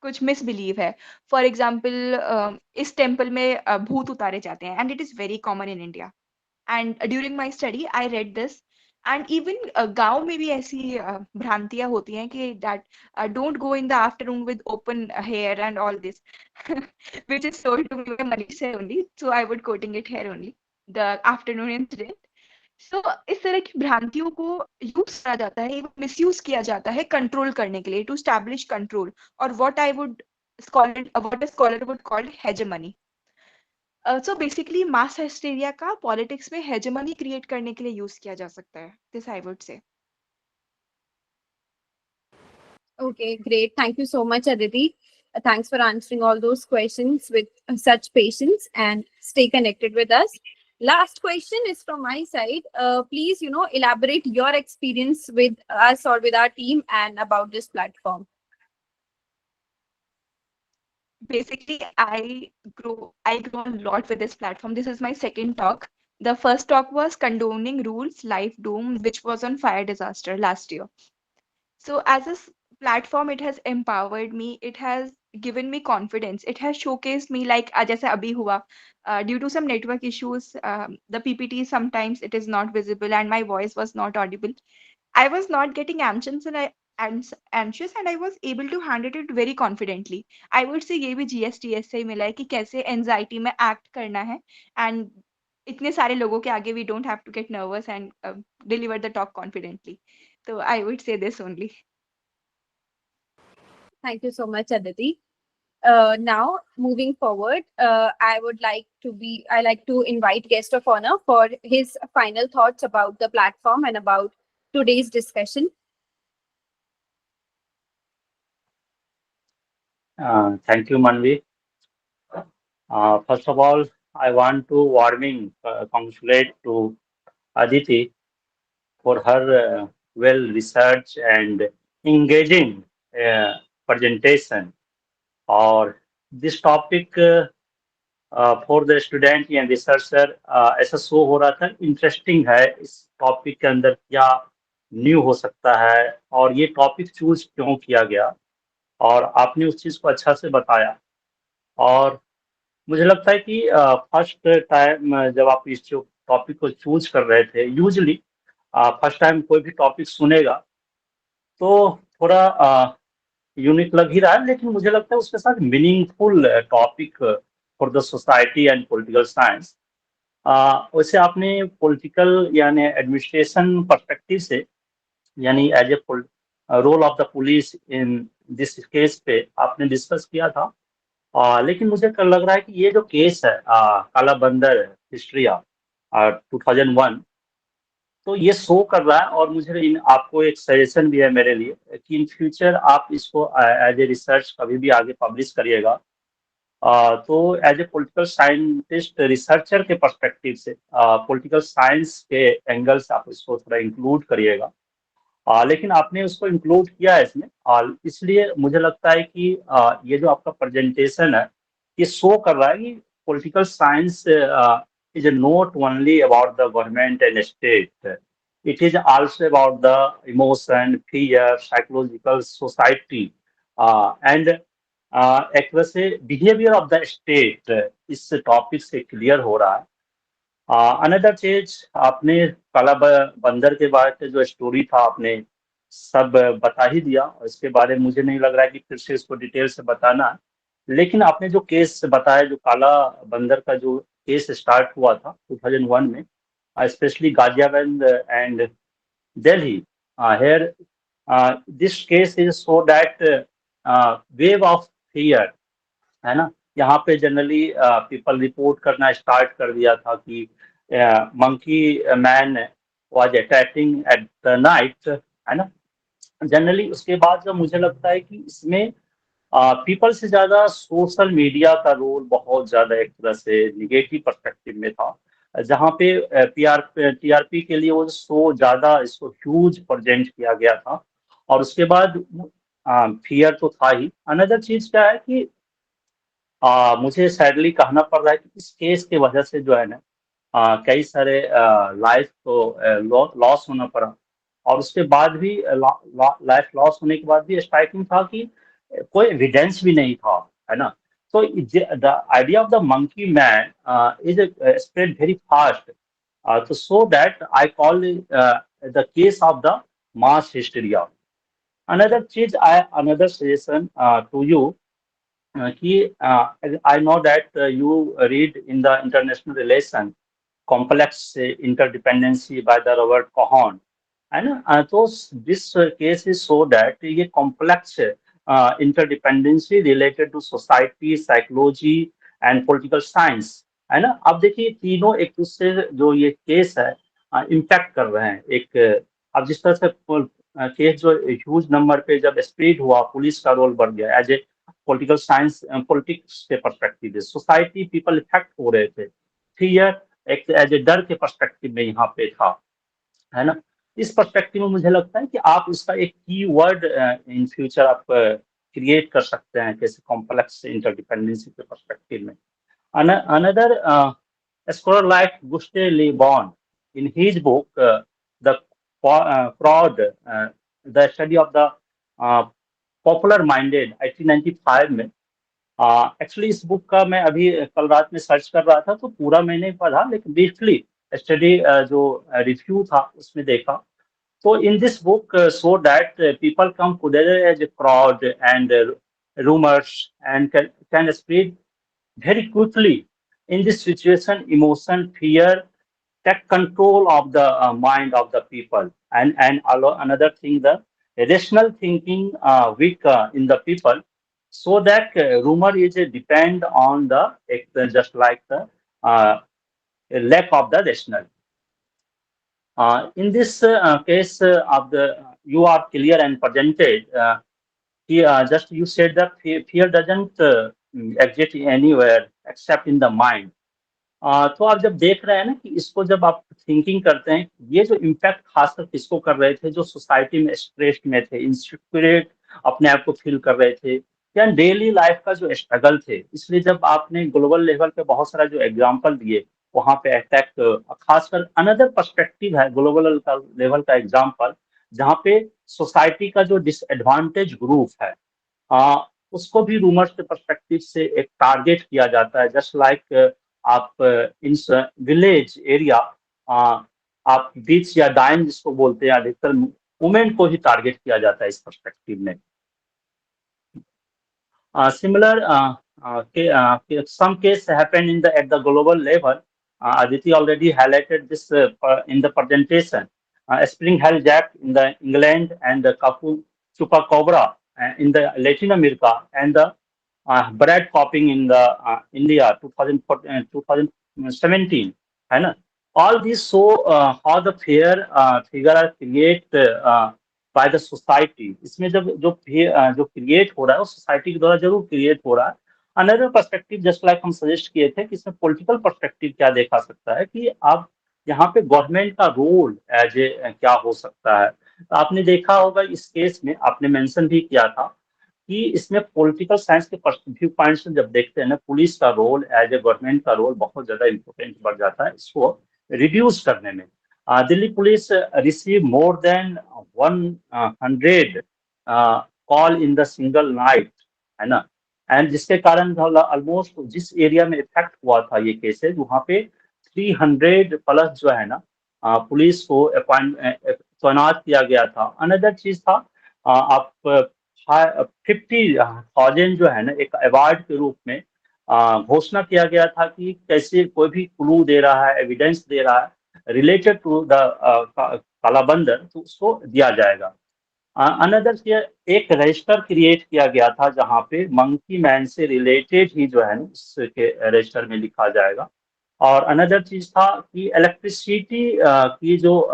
कुछ मिसबिलीव है। फॉर एग्जाम्पल इस टेम्पल में भूत उतारे जाते हैं, and it is very common in India. And during my study I read this, and even गांव में भी ऐसी भ्रांतियां होती हैं कि that don't go in the afternoon with open hair and all this which is told to me by Manish sir only, so I would quoting it here only, the afternoon incident. So इस तरह की भ्रांतियों को use करा जाता है, misuse किया जाता है कंट्रोल करने के लिए, टू स्टैब्लिश कंट्रोल, और what a scholar would call hegemony. So basically mass hysteria का पॉलिटिक्स में हेजेमनी क्रिएट करने के लिए यूज किया जा सकता है, दिस आई वुड से। Okay, great. Thank you so much, Aditi. Thanks for answering all those questions with such patience, and stay connected with us. Last question is from my side. Please, elaborate your experience with us or with our team and about this platform. Basically, I grow a lot with this platform. This is my second talk. The first talk was condoning rules, life doom, which was on fire disaster last year. So as a platform, it has empowered me. It has given me confidence. It has showcased me like जैसे अभी हुआ. Due to some network issues, the PPT sometimes it is not visible and my voice was not audible. I was not getting anxious and I was able to handle it very confidently. I would say ये भी GSTS से ही मिला है कि कैसे anxiety में act करना है, and इतने सारे लोगों के आगे we don't have to get nervous and deliver the talk confidently. So I would say this only. Thank you so much, Aditi. Now, moving forward, I like to invite guest of honor for his final thoughts about the platform and about today's discussion. Thank you, Manvi. First of all, I want to warming congratulate to Aditi for her well-researched and engaging presentation. और this topic for the student and researcher ऐसा show हो रहा था, interesting है इस topic के अंदर क्या न्यू हो सकता है और ये टॉपिक चूज क्यों किया गया, और आपने उस चीज को अच्छा से बताया। और मुझे लगता है कि फर्स्ट टाइम जब आप इस टॉपिक को चूज कर रहे थे, यूजली फर्स्ट टाइम कोई भी टॉपिक सुनेगा तो थोड़ा यूनिक लग ही रहा है, लेकिन मुझे लगता है उसके साथ meaningful topic for the society and political science. वैसे आपने पॉलिटिकल यानी एडमिनिस्ट्रेशन पर्सपेक्टिव से, यानी as a role of the police in this case पे आपने डिस्कस किया था। लेकिन मुझे लग रहा है कि ये जो केस है काला बंदर हिस्ट्रिया 2001, तो ये शो कर रहा है, और मुझे आपको एक सजेशन भी है मेरे लिए कि इन फ्यूचर आप इसको एज ए रिसर्च कभी भी आगे पब्लिश करिएगा। तो as a political scientist researcher के पर्सपेक्टिव से पॉलिटिकल साइंस के एंगल से आप इसको थोड़ा इंक्लूड करिएगा। लेकिन आपने उसको इंक्लूड किया है इसमें, और इसलिए मुझे लगता है कि ये जो आपका प्रेजेंटेशन है ये शो कर रहा है कि political science is not only about the government and state, it is also about the emotion, fear, psychological, society and एक तरह से बिहेवियर ऑफ द स्टेट। इस टॉपिक से क्लियर हो रहा है। अनदर चीज, आपने काला बंदर के बारे में जो स्टोरी था आपने सब बता ही दिया, और इसके बारे में मुझे नहीं लग रहा है कि फिर से इसको डिटेल से बताना है। लेकिन आपने जो केस बताया, जो काला बंदर का जो केस स्टार्ट हुआ था 2001 में, specially Ghaziabad and Delhi, here this case is so that wave of fear, है ना, यहाँ पे जनरली पीपल रिपोर्ट करना स्टार्ट कर दिया था कि monkey man was attacking at the night, है ना। जनरली उसके बाद जब मुझे लगता है कि इसमें पीपल से ज्यादा सोशल मीडिया का रोल बहुत ज्यादा एक तरह से निगेटिव पर्सपेक्टिव में था, जहाँ पे टीआरपी के लिए वो शो ज्यादा इसको ह्यूज प्रेजेंट किया गया था, और उसके बाद फियर तो था ही। अनदर चीज क्या है कि मुझे सैडली कहना पड़ रहा है कि इस केस की वजह से जो है ना कई सारे लाइफ को लॉस होना पड़ा, और उसके बाद भी लाइफ लॉस होने के बाद भी स्ट्राइकिंग था कि कोई एविडेंस भी नहीं था, है ना। तो the idea of the monkey man is spread very fast, तो so that I call the case of the mass hysteria. Another चीज, अनदर सजेशन टू यू कि I know that you read in the international relation complex interdependency by the Robert Cohen, है ना। तो this case is so that ये complex interdependency related to society, psychology and political science, है ना। अब देखिए तीनों एक दूसरे से जो ये केस है इम्पैक्ट कर रहे हैं। एक अब जिस तरह से केस जो ह्यूज नंबर पे जब स्प्रेड हुआ, पुलिस का रोल बढ़ गया as a political science, politics के पर्सपेक्टिव से सोसाइटी पीपल इफेक्ट हो रहे थे, फियर एक एज ए डर के पर्सपेक्टिव में यहाँ पे था, है ना। इस पर्सपेक्टिव में मुझे लगता है कि आप उसका एक की वर्ड इन फ्यूचर आप क्रिएट कर सकते हैं, कैसे कॉम्प्लेक्स इंटरडिपेंडेंसी के पर्सपेक्टिव में। Another scholar like Gustave Le Bon in his book the crowd, the study of the popular minded 1895 में। एक्चुअली इस बुक का मैं अभी कल रात में सर्च कर रहा था, तो पूरा मैंने पढ़ा, लेकिन ब्रीफली स्टडी जो रिव्यू था उसमें देखा। तो in this book show that people come together as a crowd and rumours and can spread very quickly. In this situation, emotion, fear take control of the mind of the people, and another thing, the rational thinking weak in the people, so that rumor is depend on the just like the uh, lack of the rational. In this case of the you are clear and presented. Just you said that fear doesn't exist anywhere except in the mind. तो आप जब देख रहे हैं ना कि इसको जब आप थिंकिंग करते हैं, ये जो इम्पैक्ट खासकर किसको कर रहे थे, जो सोसाइटी में स्ट्रेस में थे, इनसिक्योर अपने आप को फील कर रहे थे, या डेली लाइफ का जो स्ट्रगल थे। इसलिए जब आपने ग्लोबल लेवल पे बहुत सारा जो एग्जांपल दिए वहां पे अटैक, खासकर अनदर पर्सपेक्टिव है ग्लोबल लेवल का एग्जांपल, जहाँ पे सोसाइटी का जो डिसएडवांटेज ग्रुप है उसको भी रूमर्स के पर्सपेक्टिव से एक टारगेट किया जाता है। जस्ट लाइक आप इन विलेज एरिया आप बीच या डाइन जिसको बोलते हैं, अधिकतर वुमेन को ही टारगेट किया जाता है इस पर्सपेक्टिव में। Similar some case happened in the at the global level. Aditi already highlighted this in the presentation. Spring Helljack in the England and the Chupacabra in the Latin America, and the bread popping in the India 2017, है ना। All these show how the fair figure are created by the society. इसमें जब जो create हो रहा है वो society के द्वारा जरूर क्रिएट हो रहा है. अनदर पर्सपेक्टिव जस्ट लाइक हम सजेस्ट किए थे कि इसमें पॉलिटिकल पर्सपेक्टिव क्या देखा सकता है कि आप यहाँ पे गवर्नमेंट का रोल एज ए क्या हो सकता है. तो आपने देखा होगा इस केस में आपने मेंशन भी किया था कि इसमें पॉलिटिकल साइंस के व्यू पॉइंट से जब देखते हैं ना पुलिस का रोल एज ए गवर्नमेंट का रोल बहुत ज्यादा इंपॉर्टेंट बढ़ जाता है इसको रिड्यूस करने में. Delhi police receive more than 100 call in the single night, है ना. एंड जिसके कारण ऑलमोस्ट जिस एरिया में इफेक्ट हुआ था ये केसेज वहां पे 300 प्लस जो है ना पुलिस को तैनात किया गया था. अनदर चीज था आप 50,000 जो है ना एक अवार्ड के रूप में घोषणा किया गया था कि कैसे कोई भी क्लू दे रहा है एविडेंस दे रहा है रिलेटेड टू द कालाबंदर तो उसको दिया जाएगा. अनदर एक रजिस्टर क्रिएट किया गया था जहां पे मंकी मैन से रिलेटेड ही जो है ना इसके रजिस्टर में लिखा जाएगा. और अनदर चीज था कि इलेक्ट्रिसिटी की जो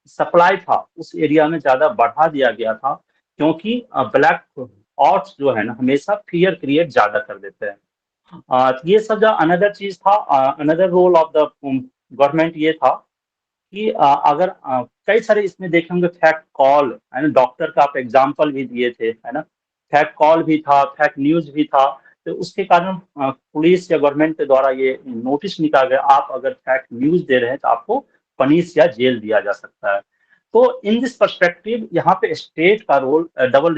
सप्लाई था उस एरिया में ज्यादा बढ़ा दिया गया था क्योंकि ब्लैक आउट्स जो है ना हमेशा फियर क्रिएट ज्यादा कर देते हैं. तो ये सब जो अनदर चीज था. Another role of the government ये था कि अगर कई सारे इसमें देखेंगे फैक्ट कॉल है ना डॉक्टर का आप एग्जाम्पल भी दिए थे है ना फैक्ट कॉल भी था फैक्ट न्यूज भी था. तो उसके कारण पुलिस या गवर्नमेंट के द्वारा ये नोटिस निकाला गया आप अगर फैक्ट न्यूज दे रहे हैं तो आपको पनिश या जेल दिया जा सकता है. तो इन दिस पर्सपेक्टिव यहाँ पे स्टेट का रोल डबल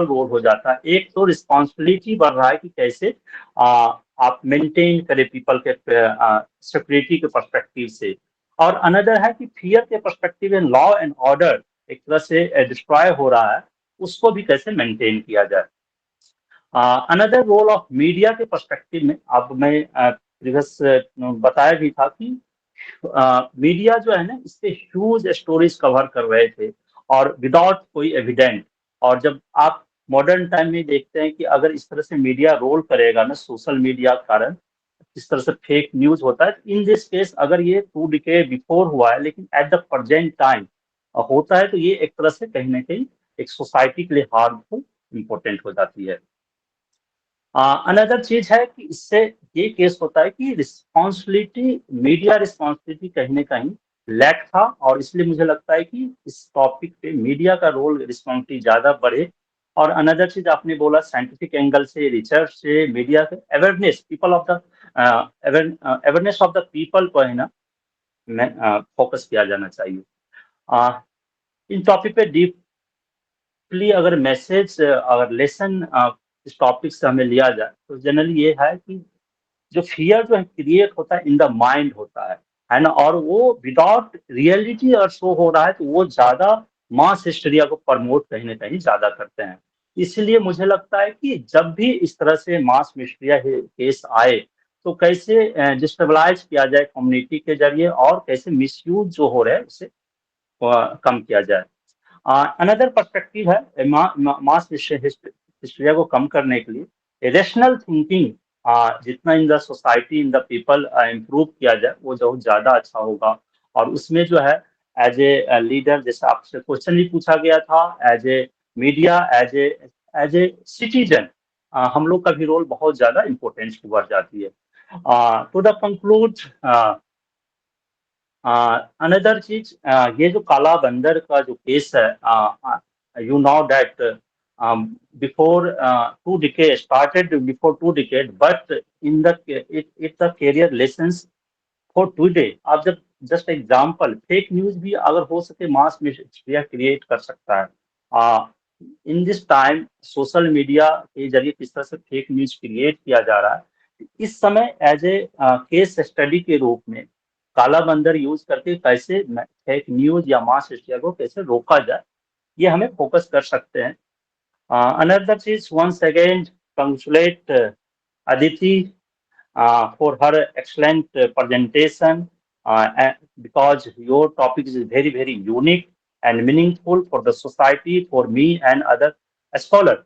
रोल हो जाता है. एक तो रिस्पॉन्सिबिलिटी बढ़ रहा है कि कैसे आप मेंटेन करें पीपल के सिक्योरिटी के पर्सपेक्टिव से. और अनदर है कि फियर के perspective and law and order एक तरह से डिस्ट्रॉय हो रहा है उसको भी कैसे मेंटेन किया जाए. अनदर रोल ऑफ मीडिया के पर्सपेक्टिव में अब मैं प्रीवियस बताया भी था कि मीडिया जो है ना इससे ह्यूज स्टोरीज कवर कर रहे थे और विदाउट कोई एविडेंट. और जब आप मॉडर्न टाइम में देखते हैं कि अगर इस तरह से मीडिया रोल करेगा ना सोशल मीडिया के कारण इस तरह से फेक न्यूज होता है. इन दिस केस अगर ये 2 डिकेड बिफोर हुआ है लेकिन एट द प्रेजेंट टाइम होता है तो ये एक तरह से कहीं ना कहीं एक सोसाइटी के लिए हार्मफुल इंपॉर्टेंट हो जाती है. अनदर चीज है कि इससे ये केस होता है कि रिस्पॉन्सिबिलिटी मीडिया रिस्पॉन्सिबिलिटी कहीं ना कहीं लैक था और इसलिए मुझे लगता है कि इस टॉपिक पे मीडिया का रोल रिस्पॉन्सिबिलिटी ज्यादा बढ़े. और अनदर चीज आपने बोला साइंटिफिक एंगल से रिसर्च से मीडिया से awareness people of the awareness of the people को है ना फोकस किया जाना चाहिए. इन टॉपिक पे डीपली अगर मैसेज अगर लेसन इस टॉपिक से हमें लिया जाए तो जनरली ये है कि जो फियर जो है क्रिएट होता है इन द माइंड होता है ना. और वो विदाउट रियलिटी और शो हो रहा है तो वो ज्यादा मास हिस्टीरिया को प्रमोट कहीं ना कहीं ज्यादा करते हैं. इसलिए मुझे लगता है कि जब भी इस तरह से मास हिस्टीरिया केस आए तो कैसे डिस्टेबलाइज किया जाए कम्युनिटी के जरिए और कैसे मिसयूज जो हो रहे हैं उसे कम किया जाए. अनदर पर्सपेक्टिव है मास हिस्टीरिया को कम करने के लिए रेशनल थिंकिंग जितना in the society in the people improve किया जाए वो जो ज्यादा अच्छा होगा. और उसमें जो है एज ए लीडर जैसे आपसे क्वेश्चन भी पूछा गया था as a media as a citizen हम लोग का भी रोल बहुत ज्यादा इम्पोर्टेंस बढ़ जाती है. टू द कंक्लूड अनदर चीज ये जो काला बंदर का जो केस है you know that before 2 decades started before 2 decades but in the it's a career lessons for today. आप जब जस्ट एग्जांपल फेक न्यूज भी अगर हो सके मास मीडिया क्रिएट कर सकता है. In this time social media के जरिए किस तरह से फेक न्यूज क्रिएट किया जा रहा है इस समय एज ए केस स्टडी के रूप में काला बंदर यूज करके कैसे फेक न्यूज या मास हिस्ट्रिया को कैसे रोका जाए ये हमें फोकस कर सकते हैं. Another is once again congratulate Aditi for her excellent presentation because your topic is very very unique and meaningful for the society for me and other scholars.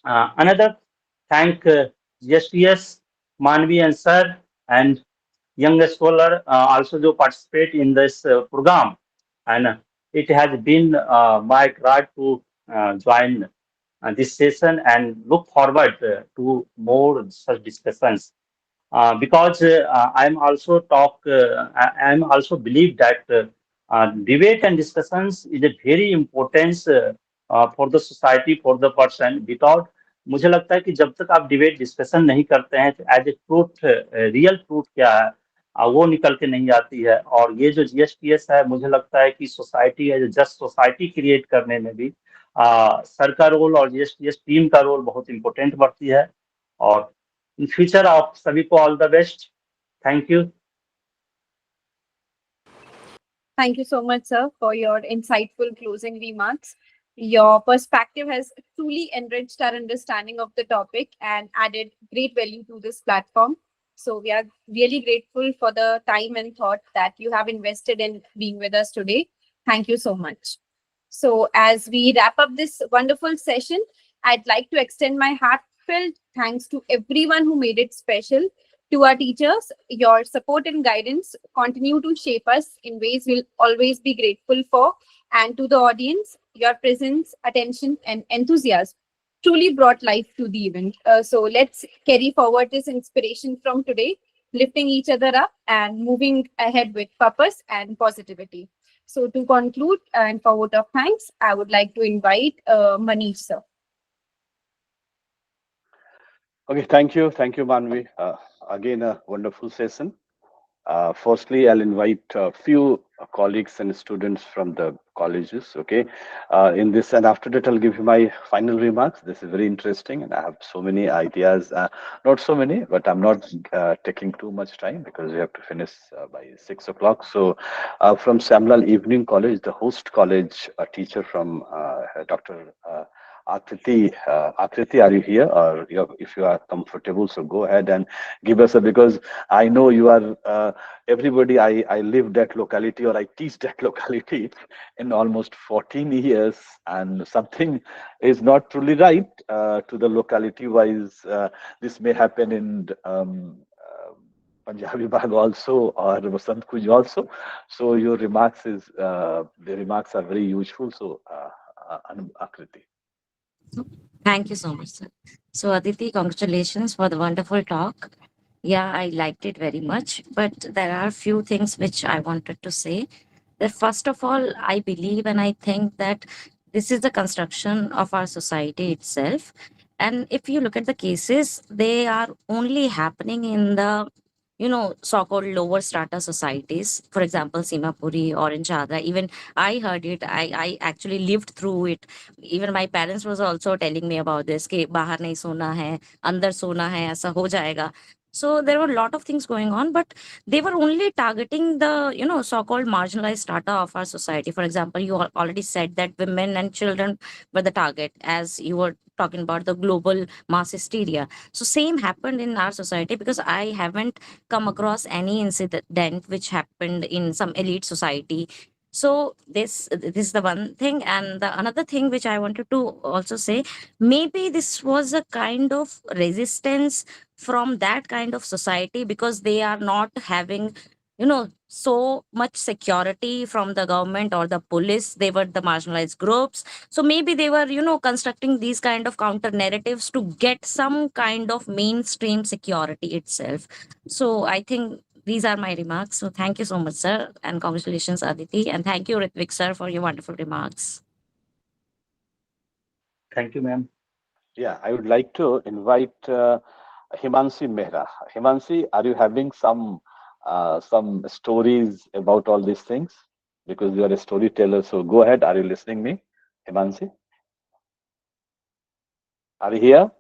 Another thank GSTS Manvi and sir and young scholar also जो participate in this program, and it has been my glad to join this session and look forward to more such discussions. Because I'm also I'm also believe that debate and discussions is a very important for the society, for the person. Without, मुझे लगता है कि जब तक आप debate discussion नहीं करते हैं तो as a truth, real truth क्या है, वो निकल के नहीं आती है। और ये जो जीएसटीएस है, मुझे लगता है कि society as a just society create करने में भी सर का रोल और जीएसटीएस टीम का रोल बहुत इंपॉर्टेंट बढ़ती है। और इन फ्यूचर आप सभी को all the best. Thank you. Thank you so much, sir, for your insightful closing remarks. Your perspective has truly enriched our understanding of the topic and added great value to this platform. So we are really grateful for the time and thought that you have invested in being with us today. Thank you so much. So as we wrap up this wonderful session, I'd like to extend my heartfelt thanks to everyone who made it special. To our teachers, your support and guidance continue to shape us in ways we'll always be grateful for. And to the audience, your presence, attention, and enthusiasm truly brought life to the event. So let's carry forward this inspiration from today, lifting each other up and moving ahead with purpose and positivity. So to conclude and for vote of thanks, I would like to invite Manish, sir. Okay, thank you, Manvi. Again, a wonderful session. Firstly, I'll invite a few colleagues and students from the colleges, okay, in this, and after that, I'll give you my final remarks. This is very interesting, and I have so many ideas, not so many, but I'm not taking too much time because we have to finish by 6 o'clock. So, from Samlal Evening College, the host college, a teacher from Dr. Akriti, Akriti, are you here? Or if you are comfortable, so go ahead and give us a, because I know you are, everybody, I live that locality or I teach that locality in almost 14 years, and something is not truly right to the locality wise. This may happen in Punjabi Bagh also or Vasant Kuj also. So your remarks the remarks are very useful. So Akriti. Thank you so much, sir. So, Aditi, congratulations for the wonderful talk. Yeah, I liked it very much, but there are a few things which I wanted to say. That first of all, I believe and I think that this is the construction of our society itself. And if you look at the cases, they are only happening in the so-called lower strata societies. For example, Simapuri or in Chadra. Even I heard it. I actually lived through it. Even my parents was also telling me about this. कि बाहर नहीं सोना है, अंदर सोना है, ऐसा हो जाएगा. So there were a lot of things going on, but they were only targeting the so-called marginalized strata of our society. For example, you already said that women and children were the target, as you were talking about the global mass hysteria. So same happened in our society, because I haven't come across any incident which happened in some elite society. So this is the one thing. And the another thing which I wanted to also say, maybe this was a kind of resistance from that kind of society, because they are not having so much security from the government or the police. They were the marginalized groups, so maybe they were constructing these kind of counter narratives to get some kind of mainstream security itself. So I think these are my remarks. So thank you so much, sir, and congratulations, Aditi, and thank you, Ritvik sir, for your wonderful remarks. Thank you, ma'am. Yeah, I would like to invite Himanshi Mehra. Himanshi, are you having some stories about all these things? Because you are a storyteller, so go ahead. Are you listening me, Himanshi? Are you here,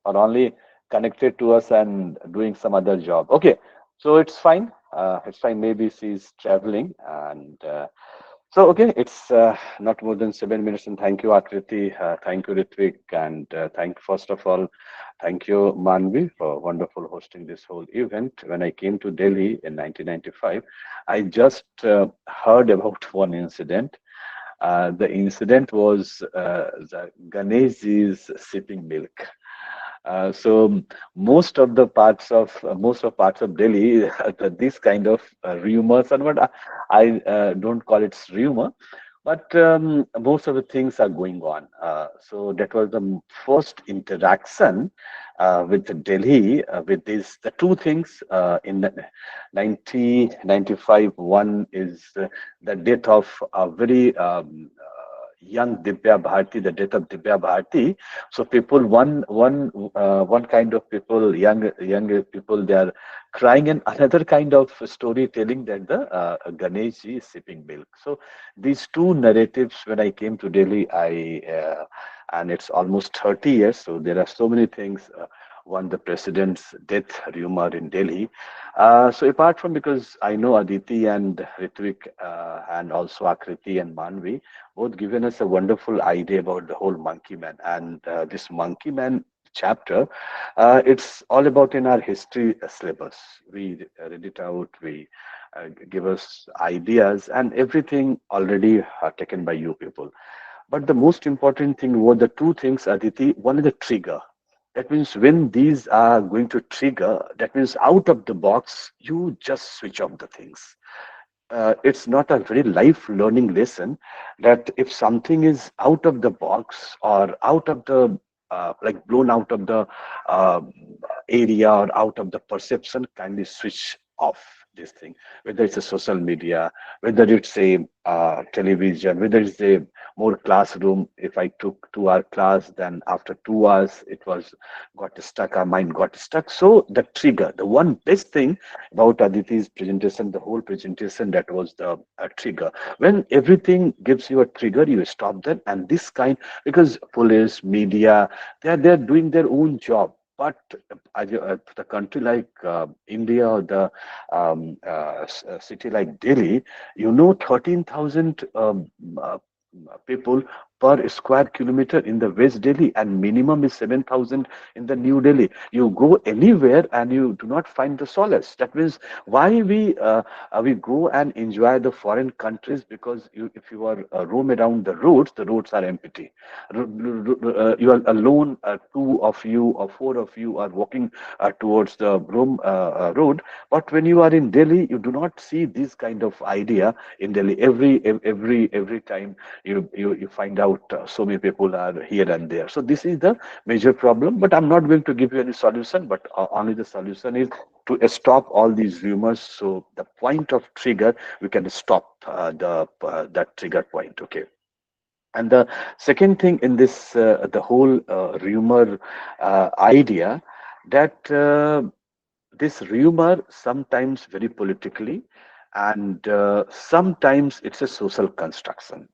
or only connected to us and doing some other job? Okay, so it's fine. It's fine. Maybe she's traveling, and so okay, it's not more than 7 minutes. And thank you, Akriti. Thank you, Ritvik, and first of all, thank you, Manvi, for wonderful hosting this whole event. When I came to Delhi in 1995, I just heard about one incident. The incident was the Ganeshji's sipping milk. So most of the parts of Delhi, this kind of rumors, and what I don't call it rumor, but most of the things are going on. So that was the first interaction with Delhi, with these the two things in 1995. One is the death of a very young Divya Bharti, the death of Divya Bharti. So people, one kind of people, young people, they are crying, and another kind of storytelling that the Ganesh ji is sipping milk. So these two narratives, when I came to Delhi, and it's almost 30 years, so there are so many things. One, the president's death rumor in Delhi. So apart from, because I know Aditi and Ritvik and also Akriti and Manvi, both given us a wonderful idea about the whole Monkey Man. And this Monkey Man chapter, it's all about in our history syllabus. We read it out, we give us ideas, and everything already taken by you people. But the most important thing were the two things, Aditi. One is the trigger. That means when these are going to trigger, that means out of the box, you just switch off the things. It's not a very life learning lesson that if something is out of the box or out of the like blown out of the uh, area or out of the perception, kindly switch off this thing, whether it's a social media, whether it's a television, whether it's a more classroom. If I took 2 hour class, then after 2 hours it was got stuck, our mind got stuck. So the trigger, the one best thing about Aditi's presentation, the whole presentation, that was the trigger. When everything gives you a trigger, you stop that. And this kind, because police, media, they're doing their own job. But the country like India, or the city like Delhi, 13,000 people per square kilometer in the West Delhi, and minimum is 7,000 in the New Delhi. You go anywhere and you do not find the solace. That means why we go and enjoy the foreign countries, because if you are roam around the roads are empty. You are alone. Two of you or four of you are walking towards the road. But when you are in Delhi, you do not see this kind of idea in Delhi. Every time you find out so many people are here and there. So this is the major problem. But I'm not going to give you any solution. But only the solution is to stop all these rumors. So the point of trigger, we can stop that trigger point. Okay. And the second thing in this, the whole rumor idea, that this rumor sometimes very politically, and sometimes it's a social construction.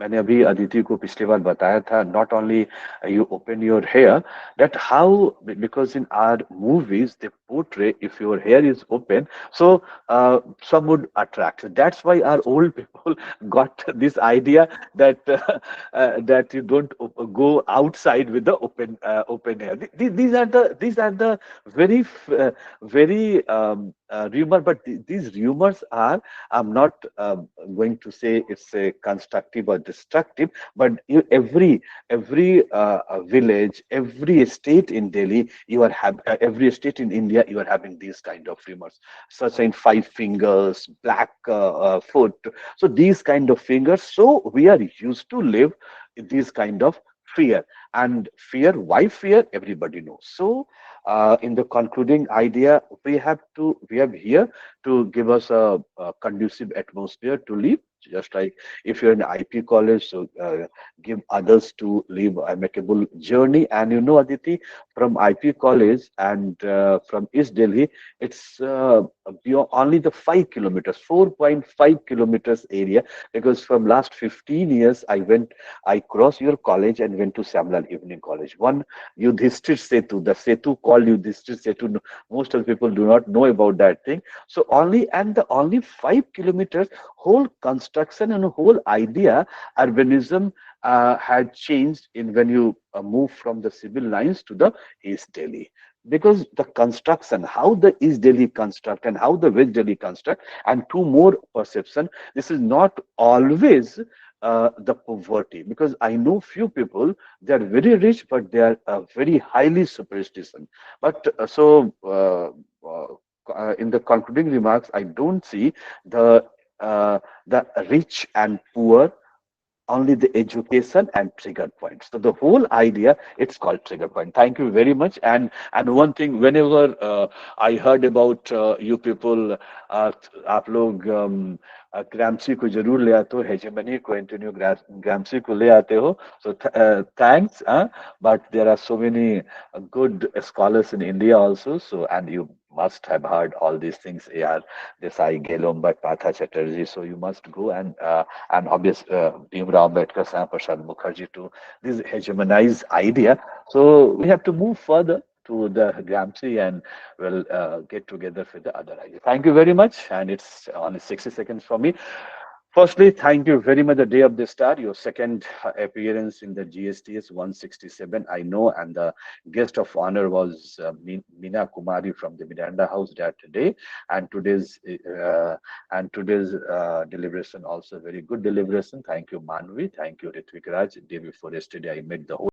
मैंने अभी अदिति को पिछली बार बताया था, not only you open your hair, that how, because in our movies they portray if your hair is open, so some would attract. That's why our old people got this idea that that you don't go outside with the open hair. These are the very very rumor, but these rumors are, I'm not going to say it's a constructive or destructive, but every village, every state in Delhi, you are every state in India, you are having these kind of rumors, such as five fingers, black foot. So these kind of fingers. So we are used to live in these kind of fear. And fear, why fear? Everybody knows. So in the concluding idea, we have here to give us a conducive atmosphere to live. Just like if you're in IP college, so give others to live a amicable journey. And Aditi, from IP college and from East Delhi, it's beyond only the 5 kilometers, 4.5 kilometers area. Because from last 15 years, I crossed your college and went to Samlal Evening College. One Yudhishthir Setu, the Setu called Yudhishthir Setu. Most of the people do not know about that thing. So only 5 kilometers, whole construction and whole idea, urbanism had changed in when you move from the civil lines to the East Delhi. Because the construction, how the East Delhi construct and how the West Delhi construct, and two more perception, this is not always the poverty, because I know few people, they are very rich, but they are very highly superstitious. But in the concluding remarks, I don't see the rich and poor, only the education and trigger points. So the whole idea, it's called trigger point. Thank you very much. And one thing, whenever I heard about you people, आप लोग ग्रामसी को जरूर ले आते हो, hegemony को, Antonio ग्रामसी को ले आते हो. So thanks. But there are so many good scholars in India also. So, and you must have heard all these things. Yeah, Desai, Gelombat, Patha Chatterjee. So you must go and obviously Bhimrao Ambedkar, Sam Prasad Mukherjee to this hegemonized idea. So we have to move further to the Gramsci, and we'll get together with the other idea. Thank you very much, and it's only 60 seconds for me. Firstly, thank you very much. The day of the start, your second appearance in the GSTS 167, I know, and the guest of honor was Meena Kumari from the Miranda House there today, and today's deliberation also very good deliberation. Thank you, Manvi. Thank you, Ritvik Raj. Day before yesterday, I met the whole